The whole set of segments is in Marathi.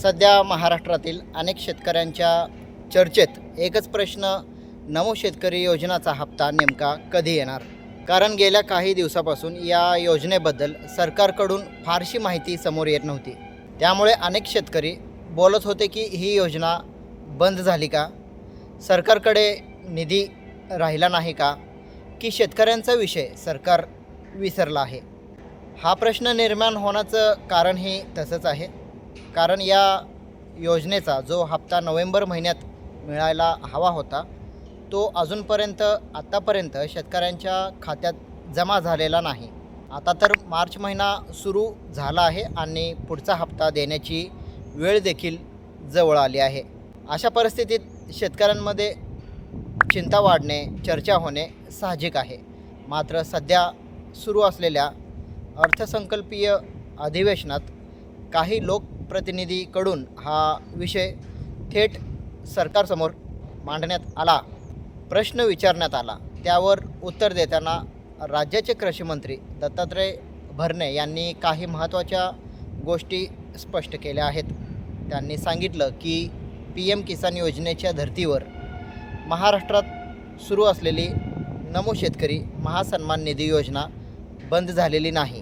सध्या महाराष्ट्रातील अनेक शेतकऱ्यांच्या चर्चेत एकच प्रश्न, नमो शेतकरी योजनाचा हप्ता नेमका कधी येणार? कारण गेल्या काही दिवसापासून या योजनेबद्दल सरकारकडून फारशी माहिती समोर येत नव्हती. त्यामुळे अनेक शेतकरी बोलत होते की ही योजना बंद झाली का? सरकारकडे निधी राहिला नाही का? की शेतकऱ्यांचा विषय सरकार विसरला आहे? हा प्रश्न निर्माण होण्याचं कारणही तसंच आहे. कारण या योजनेचा जो हप्ता नोव्हेंबर महिन्यात मिळायला हवा होता, तो आत्तापर्यंत शेतकऱ्यांच्या खात्यात जमा झालेला नाही. आता तर मार्च महिना सुरू झाला आहे आणि पुढचा हप्ता देण्याची वेळ देखील जवळ आली आहे. अशा परिस्थितीत शेतकऱ्यांमध्ये चिंता वाढणे, चर्चा होणे साहजिक आहे. मात्र सध्या सुरू असलेल्या अर्थसंकल्पीय अधिवेशनात काही लोकप्रतिनिधीकडून हा विषय थेट सरकारसमोर मांडण्यात आला, प्रश्न विचारण्यात आला. त्यावर उत्तर देताना राज्याचे कृषी मंत्री दत्तात्रय भरणे यांनी काही महत्त्वाच्या गोष्टी स्पष्ट केल्या आहेत. त्यांनी सांगितलं की PM किसान योजनेच्या धर्तीवर महाराष्ट्रात सुरू असलेली नमो शेतकरी महासन्मान निधी योजना बंद झालेली नाही.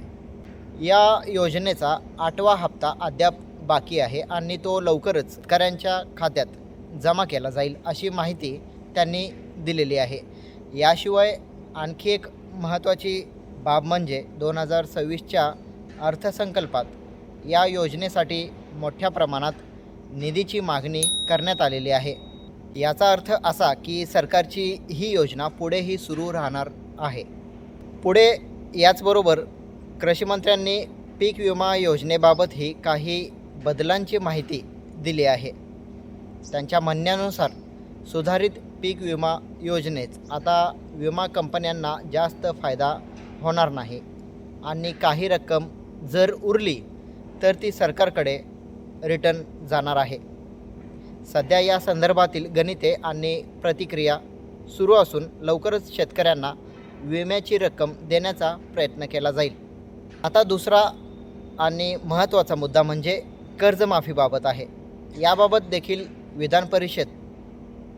या योजनेचा 8वा हप्ता अद्याप बाकी आहे आणि तो लवकरच शेतकऱ्यांच्या खात्यात जमा केला जाईल, अशी माहिती त्यांनी दिलेली आहे. याशिवाय आणखी एक महत्त्वाची बाब म्हणजे 2026च्या अर्थसंकल्पात या योजनेसाठी मोठ्या प्रमाणात निधीची मागणी करण्यात आलेली आहे. याचा अर्थ असा की सरकारची ही योजना पुढेही सुरू राहणार आहे. पुढे याचबरोबर कृषीमंत्र्यांनी पीक विमा योजनेबाबतही काही बदलांची माहिती दिली आहे. त्यांच्या म्हणण्यानुसार सुधारित पीक विमा योजनेत आता विमा कंपन्यांना जास्त फायदा होणार नाही आणि काही रक्कम जर उरली तर ती सरकारकडे रिटर्न जाणार आहे. सध्या या संदर्भातील गणिते आणि प्रतिक्रिया सुरू असून लवकरच शेतकऱ्यांना विम्याची रक्कम देण्याचा प्रयत्न केला जाईल. आता दुसरा आणि महत्त्वाचा मुद्दा म्हणजे कर्जमाफीबाबत आहे. याबाबत देखील विधान परिषद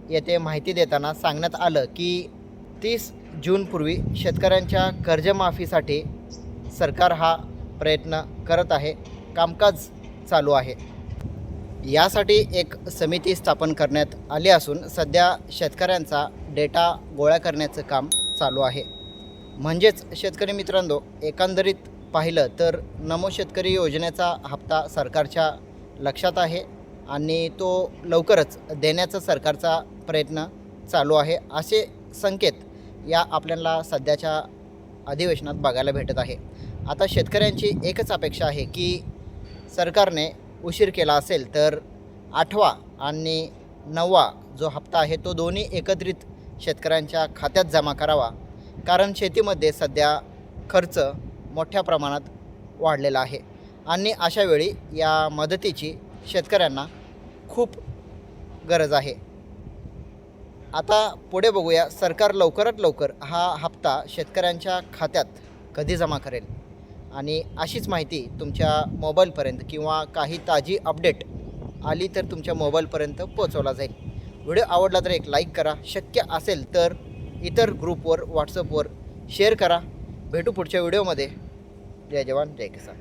येथे माहिती देताना सांगण्यात आलं की 30 जूनपूर्वी शेतकऱ्यांच्या कर्जमाफीसाठी सरकार हा प्रयत्न करत आहे. कामकाज चालू आहे. यासाठी एक समिती स्थापन करण्यात आली असून सध्या शेतकऱ्यांचा डेटा गोळा करण्याचं काम चालू आहे. म्हणजेच शेतकरी मित्रांनो, एकंदरीत पाहिलं तर नमो शेतकरी योजनेचा हप्ता सरकारच्या लक्षात आहे आणि तो लवकरच देण्याचा सरकारचा प्रयत्न चालू आहे, असे संकेत या आपल्याला सध्याच्या अधिवेशनात बघायला भेटत आहे. आता शेतकऱ्यांची एकच अपेक्षा आहे की सरकारने उशीर केला असेल तर 8वा आणि 9वा जो हप्ता आहे तो दोन्ही एकत्रित शेतकऱ्यांच्या खात्यात जमा करावा. कारण शेतीमध्ये सध्या खर्च मोठ्या प्रमाणात वाढलेला आहे आणि अशावेळी या मदतीची शेतकऱ्यांना खूप गरज आहे. आता पुढे बघूया सरकार लवकरात लवकर हा हप्ता शेतकऱ्यांच्या खात्यात कधी जमा करेल आणि अशीच माहिती तुमच्या मोबाईलपर्यंत किंवा काही ताजी अपडेट आली तर तुमच्या मोबाईलपर्यंत पोहोचवला जाईल. व्हिडिओ आवडला तर एक लाईक करा. शक्य असेल तर इतर ग्रुपवर, व्हॉट्सअपवर शेअर करा. भेटू पुढच्या व्हिडिओमध्ये. जय जवान, जय किसान.